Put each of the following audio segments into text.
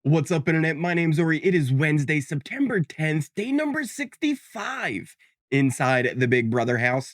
What's up, internet? My name's Ori. It is Wednesday, September 10th, day number 65 inside the Big Brother house.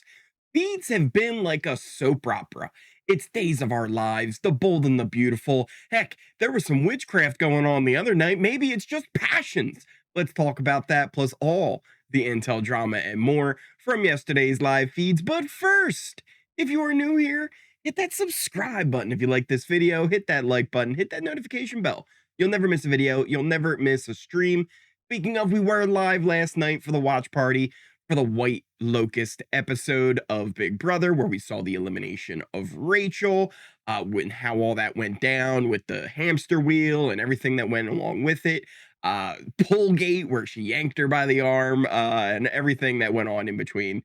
Feeds have been like a soap opera. It's Days of Our Lives, The Bold and the Beautiful. Heck, there was some witchcraft going on the other night. Maybe it's just passions. Let's talk about that, plus all the intel drama and more from yesterday's live feeds. But first, if you are new here, hit that subscribe button if you like this video, hit that like button, hit that notification bell. You'll never miss a video. You'll never miss a stream. Speaking of, we were live last night for the watch party for the White Locust episode of Big Brother, where we saw the elimination of Rachel, when how all that went down with the hamster wheel and everything that went along with it. Pullgate, where she yanked her by the arm, and everything that went on in between.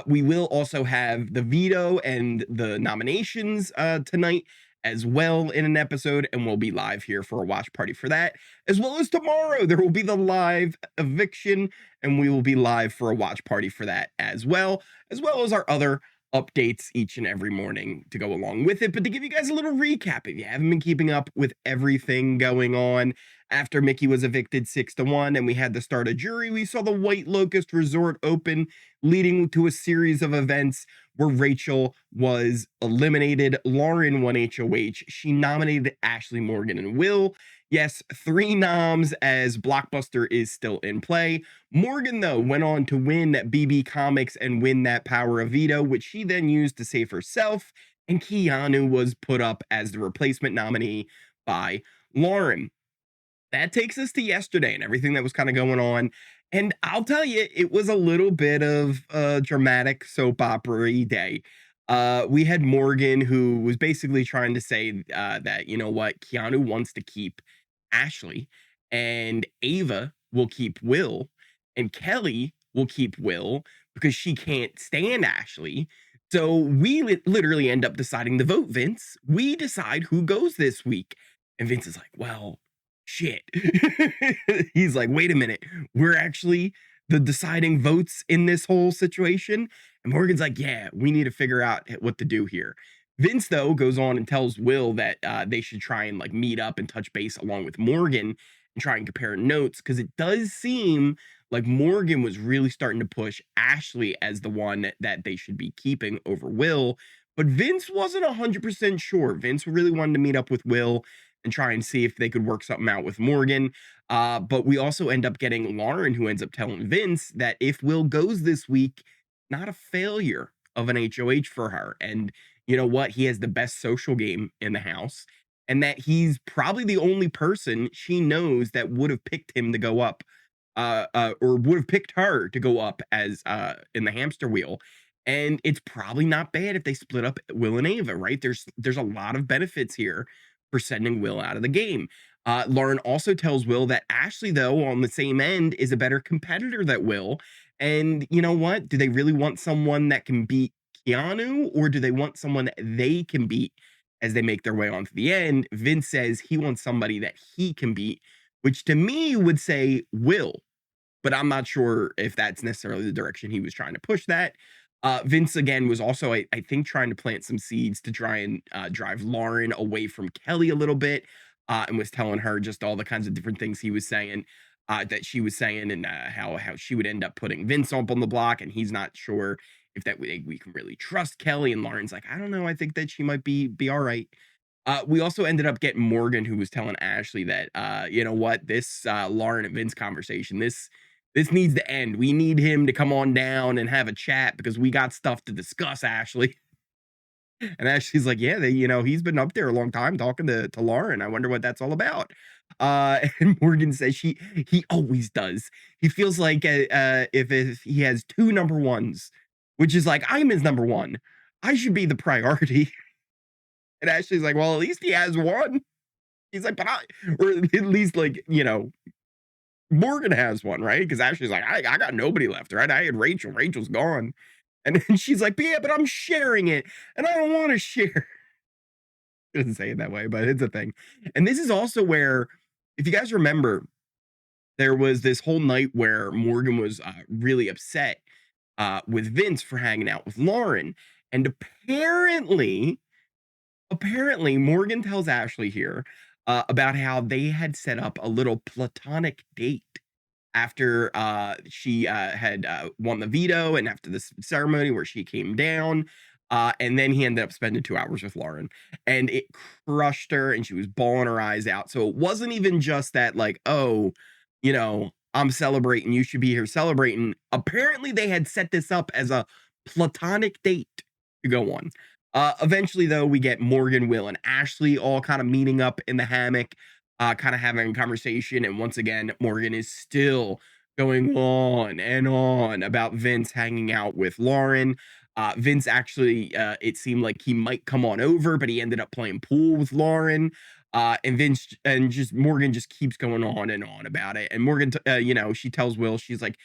We will also have the veto and the nominations tonight as well in an episode, and we'll be live here for a watch party for that, as well as tomorrow there will be the live eviction, and we will be live for a watch party for that as well as our other updates each and every morning to go along with it. But to give you guys a little recap, if you haven't been keeping up with everything going on after Mickey was evicted 6-1 and we had the start of jury, we saw the White Locust Resort open, leading to a series of events where Rachel was eliminated. Lauren won HOH. She nominated Ashley, Morgan, and Will. Yes, 3 noms as Blockbuster is still in play. Morgan, though, went on to win BB Comics and win that power of veto, which she then used to save herself. And Keanu was put up as the replacement nominee by Lauren. That takes us to yesterday and everything that was kind of going on. And I'll tell you, it was a little bit of a dramatic soap opera day. We had Morgan, who was basically trying to say that, you know what, Keanu wants to keep Ashley, and Ava will keep Will, and Kelly will keep Will because she can't stand Ashley. So we literally end up deciding the vote, Vince. We decide who goes this week. And Vince is like, well, shit. He's like, wait a minute, we're actually the deciding votes in this whole situation. And Morgan's like, yeah, we need to figure out what to do here. Vince, though, goes on and tells Will that they should try and like meet up and touch base along with Morgan and try and compare notes, because it does seem like Morgan was really starting to push Ashley as the one that they should be keeping over Will. But Vince wasn't 100% sure. Vince really wanted to meet up with Will and try and see if they could work something out with Morgan. But we also end up getting Lauren, who ends up telling Vince that if Will goes this week, not a failure of an HOH for her. And you know what? He has the best social game in the house, and that he's probably the only person she knows that would have picked him to go up, or would have picked her to go up as in the hamster wheel. And it's probably not bad if they split up Will and Ava, right? There's a lot of benefits here for sending Will out of the game. Lauren also tells Will that Ashley, though, on the same end, is a better competitor than Will. And you know what? Do they really want someone that can beat Keanu, or do they want someone that they can beat as they make their way onto the end? Vince says he wants somebody that he can beat, which to me would say Will, but I'm not sure if that's necessarily the direction he was trying to push that. Vince, again, was also, I think, trying to plant some seeds to try and drive Lauren away from Kelly a little bit, and was telling her just all the kinds of different things he was saying, that she was saying, and how she would end up putting Vince up on the block, and he's not sure if that we can really trust Kelly. And Lauren's like, I don't know, I think that she might be all right. We also ended up getting Morgan, who was telling Ashley that, you know what, this Lauren and Vince conversation, this needs to end. We need him to come on down and have a chat because we got stuff to discuss, Ashley. And Ashley's like, yeah, he's been up there a long time talking to Lauren. I wonder what that's all about. And Morgan says he always does. He feels like if he has 2 number ones, which is like, I'm his number one, I should be the priority. And Ashley's like, well, at least he has one. He's like, or at least, like, Morgan has one, right? Because Ashley's like, I got nobody left, right? I had Rachel. Rachel's gone. And then she's like, but yeah, but I'm sharing it, and I don't want to share. She doesn't say it that way, but it's a thing. And this is also where, if you guys remember, there was this whole night where Morgan was really upset with Vince for hanging out with Lauren. And apparently Morgan tells Ashley here about how they had set up a little platonic date after she had won the veto and after this ceremony where she came down. And then he ended up spending 2 hours with Lauren and it crushed her and she was bawling her eyes out. So it wasn't even just that, like, oh, I'm celebrating. You should be here celebrating. Apparently, they had set this up as a platonic date to go on. Eventually, though, we get Morgan, Will, and Ashley all kind of meeting up in the hammock, kind of having a conversation. And once again, Morgan is still going on and on about Vince hanging out with Lauren. Vince actually, it seemed like he might come on over, but he ended up playing pool with Lauren. And Vince and just Morgan just keeps going on and on about it. And Morgan, she tells Will, she's like,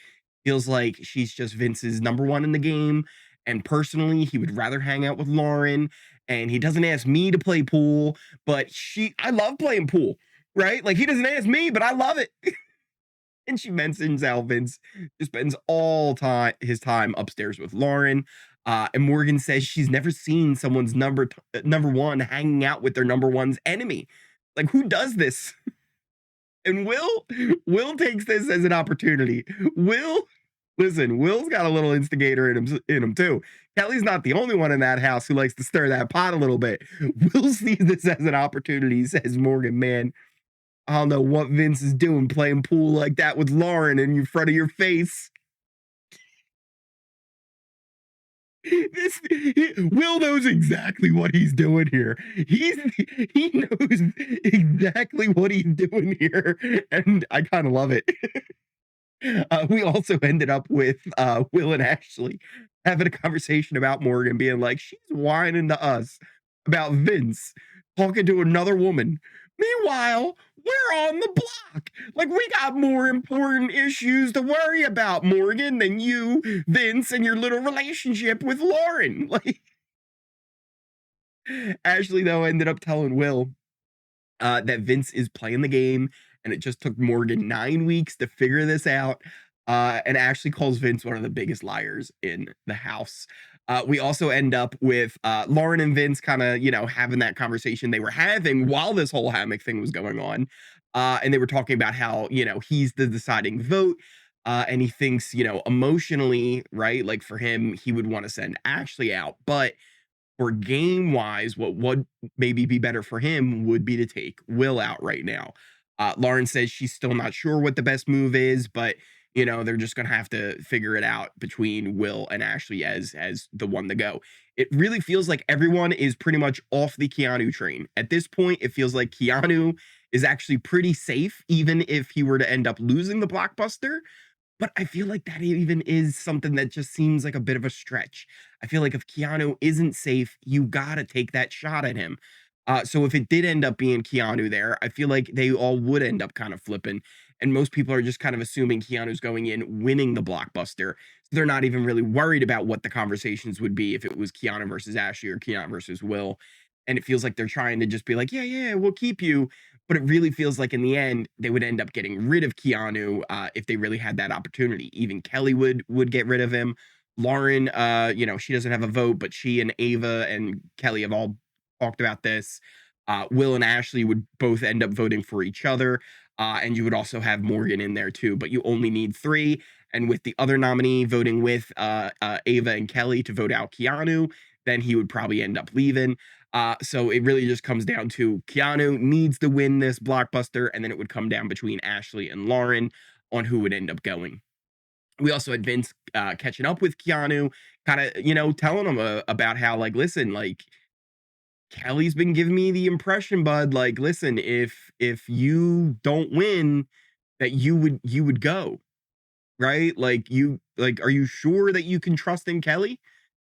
feels like she's just Vince's number one in the game. And personally, he would rather hang out with Lauren. And he doesn't ask me to play pool, but I love playing pool, right? Like he doesn't ask me, but I love it. And she mentions how Vince just spends all his time upstairs with Lauren. And Morgan says she's never seen someone's number one hanging out with their number one's enemy. Like, who does this? And Will takes this as an opportunity. Will's got a little instigator in him too. Kelly's not the only one in that house who likes to stir that pot a little bit. Will sees this as an opportunity, says Morgan, man, I don't know what Vince is doing playing pool like that with Lauren in front of your face. Will knows exactly what he's doing here. He knows exactly what he's doing here, and I kind of love it. We also ended up with Will and Ashley having a conversation about Morgan being like, she's whining to us about Vince talking to another woman. Meanwhile, we're on the block. Like, we got more important issues to worry about, Morgan, than you, Vince, and your little relationship with Lauren. Like, Ashley, though, ended up telling Will that Vince is playing the game, and it just took Morgan 9 weeks to figure this out. And Ashley calls Vince one of the biggest liars in the house. We also end up with Lauren and Vince kind of, having that conversation they were having while this whole hammock thing was going on. And they were talking about how, he's the deciding vote. And he thinks, emotionally, right? Like for him, he would want to send Ashley out. But for game wise, what would maybe be better for him would be to take Will out right now. Lauren says she's still not sure what the best move is, but they're just gonna have to figure it out between Will and Ashley as the one to go. It really feels like everyone is pretty much off the Keanu train. At this point, it feels like Keanu is actually pretty safe, even if he were to end up losing the blockbuster. But I feel like that even is something that just seems like a bit of a stretch. I feel like if Keanu isn't safe, you gotta take that shot at him. So if it did end up being Keanu there, I feel like they all would end up kind of flipping. And most people are just kind of assuming Keanu's going in winning the blockbuster. So they're not even really worried about what the conversations would be if it was Keanu versus Ashley or Keanu versus Will. And it feels like they're trying to just be like, yeah, we'll keep you. But it really feels like in the end, they would end up getting rid of Keanu if they really had that opportunity. Even Kelly would get rid of him. Lauren, she doesn't have a vote, but she and Ava and Kelly have all talked about this. Will and Ashley would both end up voting for each other. And you would also have Morgan in there too, but you only need 3. And with the other nominee voting with Ava and Kelly to vote out Keanu, then he would probably end up leaving. So it really just comes down to Keanu needs to win this blockbuster, and then it would come down between Ashley and Lauren on who would end up going. We also had Vince catching up with Keanu, kind of, telling him about how, like, listen, like, Kelly's been giving me the impression, bud, like, listen, if you don't win, that you would go, right? Like, are you sure that you can trust in Kelly,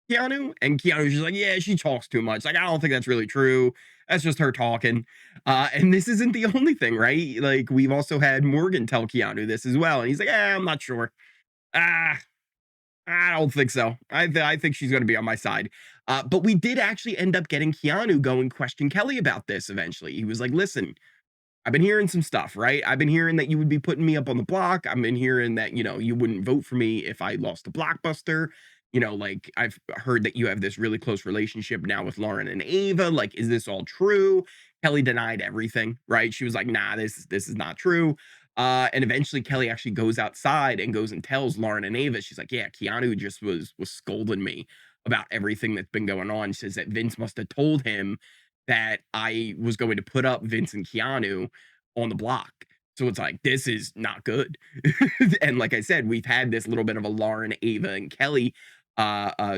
Keanu? And Keanu's just like, yeah, she talks too much. Like, I don't think that's really true. That's just her talking. And this isn't the only thing, right? Like, we've also had Morgan tell Keanu this as well. And he's like, I'm not sure. Ah, I don't think so. I think she's going to be on my side. But we did actually end up getting Keanu go and question Kelly about this eventually. He was like, listen, I've been hearing some stuff, right? I've been hearing that you would be putting me up on the block. I've been hearing that, you wouldn't vote for me if I lost a blockbuster. Like I've heard that you have this really close relationship now with Lauren and Ava. Like, is this all true? Kelly denied everything, right? She was like, "Nah, this is not true." And eventually Kelly actually goes outside and goes and tells Lauren and Ava. She's like, "Yeah, Keanu just was scolding me about everything that's been going on." She says that Vince must have told him that I was going to put up Vince and Keanu on the block. So it's like, this is not good. And like I said, we've had this little bit of a Lauren, Ava, and Kelly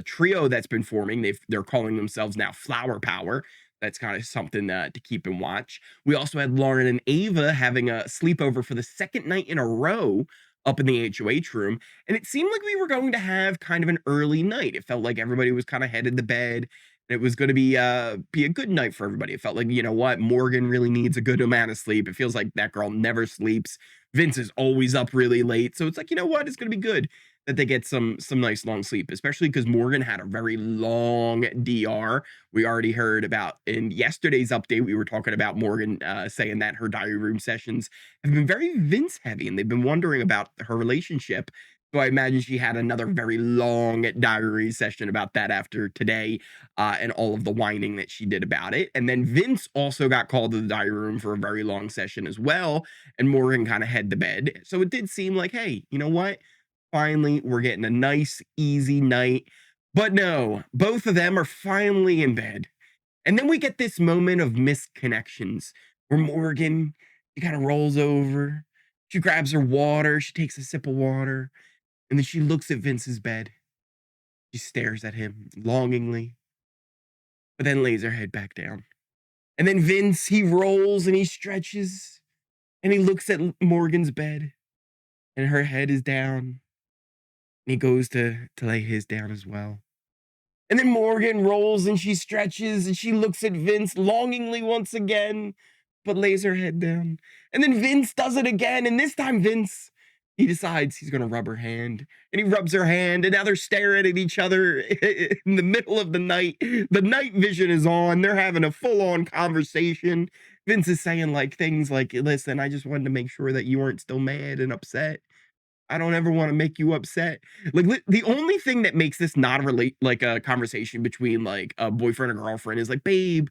trio that's been forming. They're calling themselves now Flower Power. That's kind of something to keep and watch. We also had Lauren and Ava having a sleepover for the second night in a row up in the HOH room. And it seemed like we were going to have kind of an early night. It felt like everybody was kind of headed to bed. It was going to be a good night for everybody. It felt like, you know what, Morgan really needs a good amount of sleep. It feels like that girl never sleeps. Vince is always up really late, so it's like, you know what, it's going to be good that they get some nice long sleep, especially because Morgan had a very long DR. We already heard about in yesterday's update. We were talking about Morgan saying that her diary room sessions have been very Vince heavy, and they've been wondering about her relationship. So I imagine she had another very long diary session about that after today, and all of the whining that she did about it. And then Vince also got called to the diary room for a very long session as well. And Morgan kind of head to bed. So it did seem like, hey, you know what? Finally, we're getting a nice, easy night. But no, both of them are finally in bed. And then we get this moment of missed connections where Morgan, she kind of rolls over. She grabs her water. She takes a sip of water. And then she looks at Vince's bed. She stares at him longingly, but then lays her head back down. And then Vince, he rolls and he stretches and he looks at Morgan's bed and her head is down. And he goes to lay his down as well. And then Morgan rolls and she stretches and she looks at Vince longingly once again, but lays her head down. And then Vince does it again. And this time, Vince, he decides he's going to rub her hand. And he rubs her hand. And now they're staring at each other in the middle of the night. The night vision is on. They're having a full on conversation. Vince is saying like things like, listen, I just wanted to make sure that you weren't still mad and upset. I don't ever want to make you upset. Like the only thing that makes this not relate like a conversation between like a boyfriend or girlfriend is like, babe.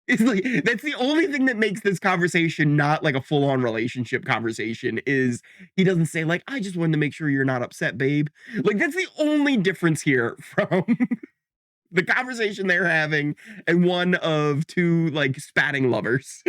It's like that's the only thing that makes this conversation not like a full-on relationship conversation is he doesn't say like, I just wanted to make sure you're not upset, babe. Like that's the only difference here from the conversation they're having and one of two like spatting lovers.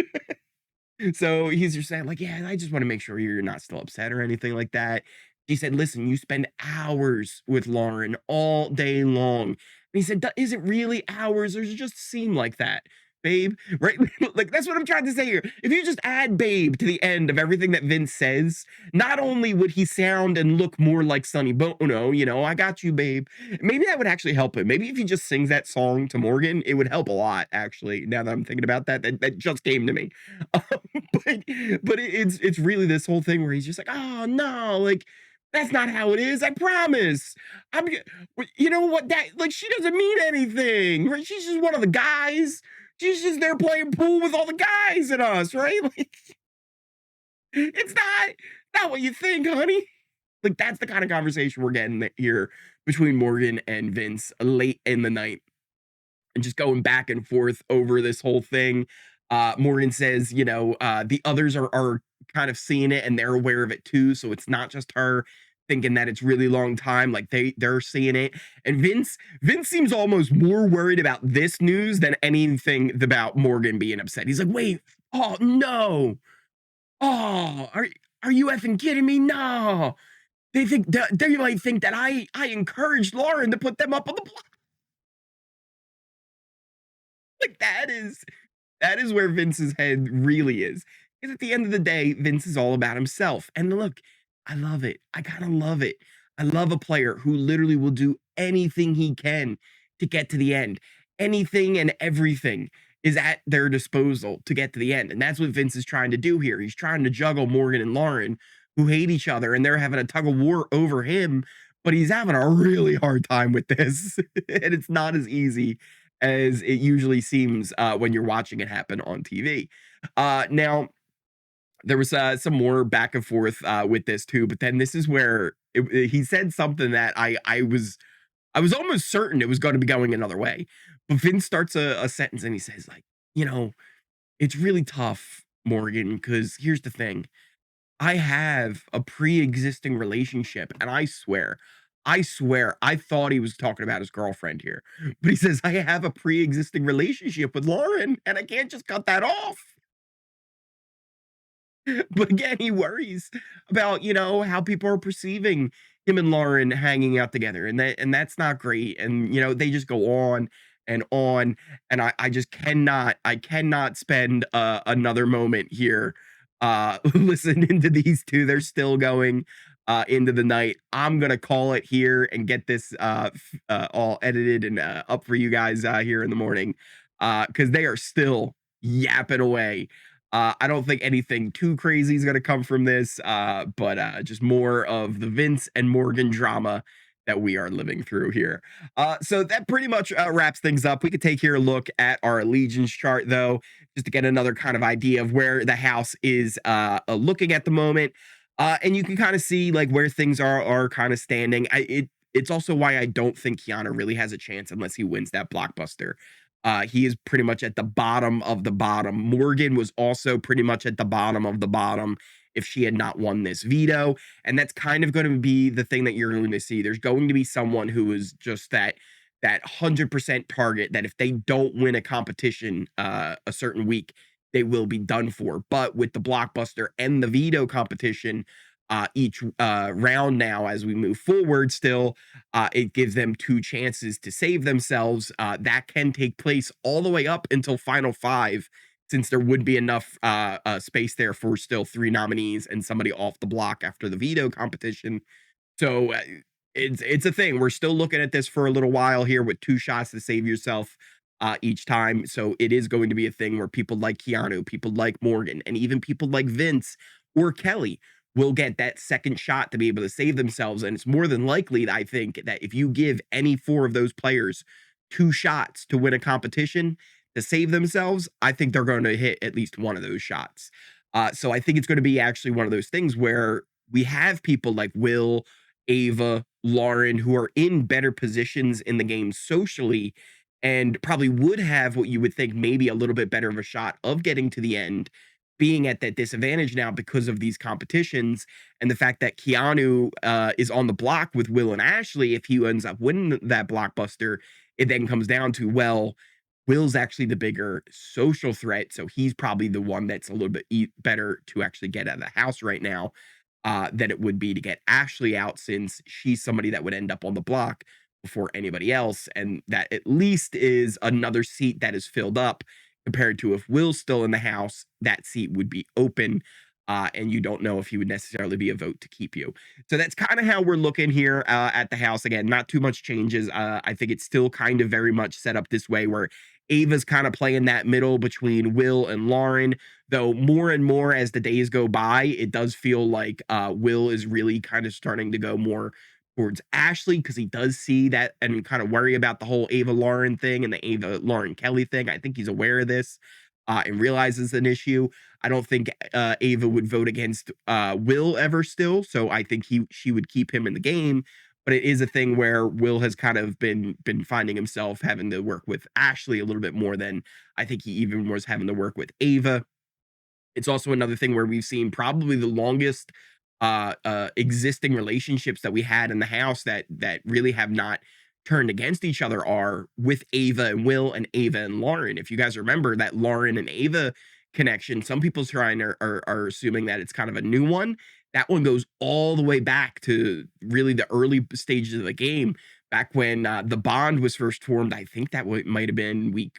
So he's just saying, like, yeah, I just want to make sure you're not still upset or anything like that. He said, listen, you spend hours with Lauren all day long. And he said, is it really hours or does it just seem like that? Babe, right? Like, that's what I'm trying to say here. If you just add babe to the end of everything that Vince says, not only would he sound and look more like Sonny Bono, you know, I got you, babe. Maybe that would actually help him. Maybe if he just sings that song to Morgan, it would help a lot, actually. Now that I'm thinking about that, that just came to me. But it's really this whole thing where he's just like, oh no, like that's not how it is. I promise. I'm, you know what? That like she doesn't mean anything, right? She's just one of the guys. She's just there playing pool with all the guys and us, right? Like it's not what you think, honey. Like that's the kind of conversation we're getting here between Morgan and Vince late in the night and just going back and forth over this whole thing. Morgan says, you know, the others are kind of seeing it and they're aware of it too. So it's not just her thinking that it's really long time. Like they're seeing it. And Vince seems almost more worried about this news than anything about Morgan being upset. He's like, wait, oh no. Oh, are you effing kidding me? No. They might think that I encouraged Lauren to put them up on the block. Like that is where Vince's head really is. Because at the end of the day, Vince is all about himself. And look, I love it. I kind of love it. I love a player who literally will do anything he can to get to the end. Anything and everything is at their disposal to get to the end. And that's what Vince is trying to do here. He's trying to juggle Morgan and Lauren, who hate each other, and they're having a tug of war over him. But he's having a really hard time with this. And it's not as easy as it usually seems when you're watching it happen on TV. Now, there was some more back and forth with this too, but then this is where he said something that I was almost certain it was going to be going another way. But Vince starts a sentence and he says like, you know, It's really tough, Morgan, because here's the thing. I have a pre-existing relationship, and I swear, I thought he was talking about his girlfriend here, but he says, "I have a pre-existing relationship with Lauren, and I can't just cut that off." But again, he worries about, how people are perceiving him and Lauren hanging out together, and that's not great. And they just go on, and I just cannot spend another moment here listening to these two. They're still going into the night. I'm gonna call it here and get this all edited and up for you guys here in the morning because they are still yapping away. I don't think anything too crazy is going to come from this, but just more of the Vince and Morgan drama that we are living through here. So that pretty much wraps things up. We could take here a look at our allegiance chart, though, just to get another kind of idea of where the house is looking at the moment. And you can kind of see like where things are kind of standing. It's also why I don't think Keanu really has a chance unless he wins that blockbuster. He is pretty much at the bottom of the bottom. Morgan was also pretty much at the bottom of the bottom if she had not won this veto. And that's kind of going to be the thing that you're going to see. There's going to be someone who is just that 100% target that if they don't win a competition a certain week, they will be done for. But with the blockbuster and the veto competition, each round now as we move forward still it gives them two chances to save themselves. That can take place all the way up until final five, since there would be enough space there for still three nominees and somebody off the block after the veto competition. So it's a thing. We're still looking at this for a little while here with two shots to save yourself each time. So it is going to be a thing where people like Keanu, people like Morgan, and even people like Vince or Kelly will get that second shot to be able to save themselves. And it's more than likely, I think, that if you give any four of those players two shots to win a competition to save themselves, I think they're going to hit at least one of those shots. So I think it's going to be actually one of those things where we have people like Will, Ava, Lauren, who are in better positions in the game socially and probably would have what you would think maybe a little bit better of a shot of getting to the end, being at that disadvantage now because of these competitions and the fact that Keanu is on the block with Will and Ashley. If he ends up winning that blockbuster, it then comes down to, well, Will's actually the bigger social threat, so he's probably the one that's a little bit better to actually get out of the house right now than it would be to get Ashley out, since she's somebody that would end up on the block before anybody else. And that at least is another seat that is filled up compared to if Will's still in the house, that seat would be open. And you don't know if he would necessarily be a vote to keep you. So that's kind of how we're looking here at the house. Again, not too much changes. I think it's still kind of very much set up this way where Ava's kind of playing that middle between Will and Lauren, though more and more as the days go by, it does feel like Will is really kind of starting to go more towards Ashley because he does see that and kind of worry about the whole Ava Lauren thing and the Ava Lauren Kelly thing. I think he's aware of this and realizes an issue. I don't think Ava would vote against Will ever still, so I think she would keep him in the game. But it is a thing where Will has kind of been finding himself having to work with Ashley a little bit more than I think he even was having to work with Ava. It's also another thing where we've seen probably the longest existing relationships that we had in the house that really have not turned against each other are with Ava and Will and Ava and Lauren. If you guys remember that Lauren and Ava connection, some people's trying are assuming that it's kind of a new one. That one goes all the way back to really the early stages of the game, back when the bond was first formed. I think that might have been week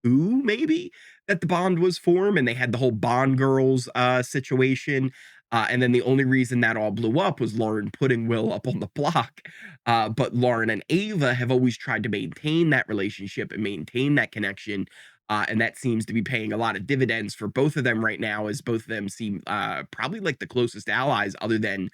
two, maybe, that the bond was formed, and they had the whole Bond Girls situation. And then the only reason that all blew up was Lauren putting Will up on the block. But Lauren and Ava have always tried to maintain that relationship and maintain that connection. And that seems to be paying a lot of dividends for both of them right now, as both of them seem probably like the closest allies, other than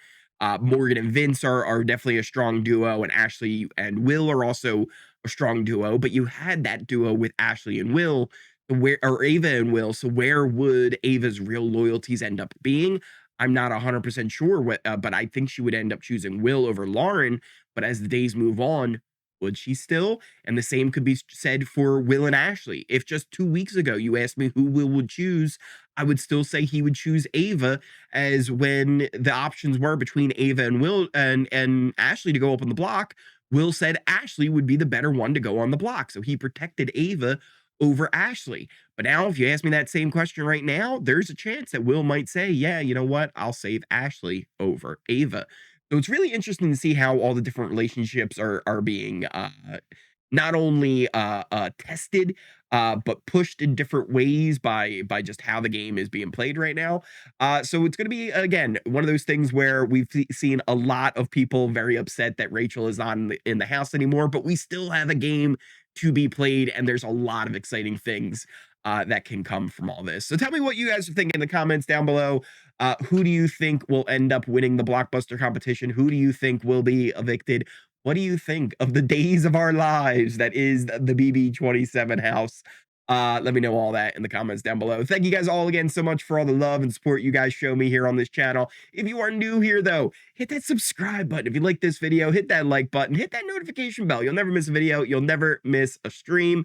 Morgan and Vince are definitely a strong duo, and Ashley and Will are also a strong duo. But you had that duo with Ashley and Will, where or Ava and Will. So where would Ava's real loyalties end up being? I'm not 100% sure what, but I think she would end up choosing Will over Lauren. But as the days move on, would she still? And the same could be said for Will and Ashley. If just 2 weeks ago you asked me who Will would choose, I would still say he would choose Ava, as when the options were between Ava and Will and Ashley to go up on the block, Will said Ashley would be the better one to go on the block. So he protected Ava over Ashley. But now, if you ask me that same question right now, there's a chance that Will might say, yeah, you know what? I'll save Ashley over Ava. So it's really interesting to see how all the different relationships are being not only tested, but pushed in different ways by just how the game is being played right now. So it's going to be, again, one of those things where we've seen a lot of people very upset that Rachel is not in the house anymore, but we still have a game to be played, and there's a lot of exciting things that can come from all this. So tell me what you guys are thinking in the comments down below. Who do you think will end up winning the blockbuster competition? Who do you think will be evicted? What do you think of the days of our lives that is the BB27 house? Let me know all that in the comments down below. Thank you guys all again so much for all the love and support you guys show me here on this channel. If you are new here, though, hit that subscribe button. If you like this video, hit that like button, hit that notification bell. You'll never miss a video. You'll never miss a stream.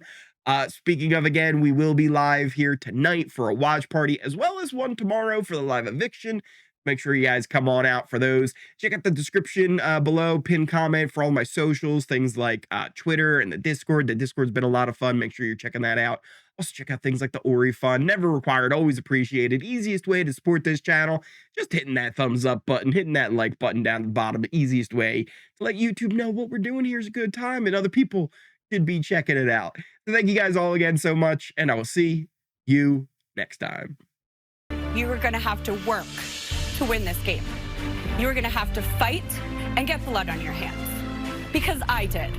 Speaking of, again, we will be live here tonight for a watch party, as well as one tomorrow for the live eviction. Make sure you guys come on out for those. Check out the description below, pinned comment for all my socials, things like Twitter and the Discord. The Discord's been a lot of fun. Make sure you're checking that out. Also, check out things like the Ori Fund. Never required, always appreciated. Easiest way to support this channel, just hitting that thumbs up button, hitting that like button down the bottom. The easiest way to let YouTube know what we're doing here is a good time and other people should be checking it out. So thank you guys all again so much, and I will see you next time. You are going to have to work to win this game. You're gonna have to fight and get blood on your hands. Because I did.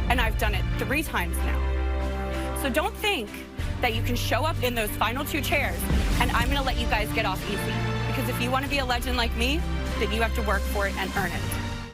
And I've done it 3 times now. So don't think that you can show up in those final 2 chairs and I'm gonna let you guys get off easy. Because if you wanna be a legend like me, then you have to work for it and earn it.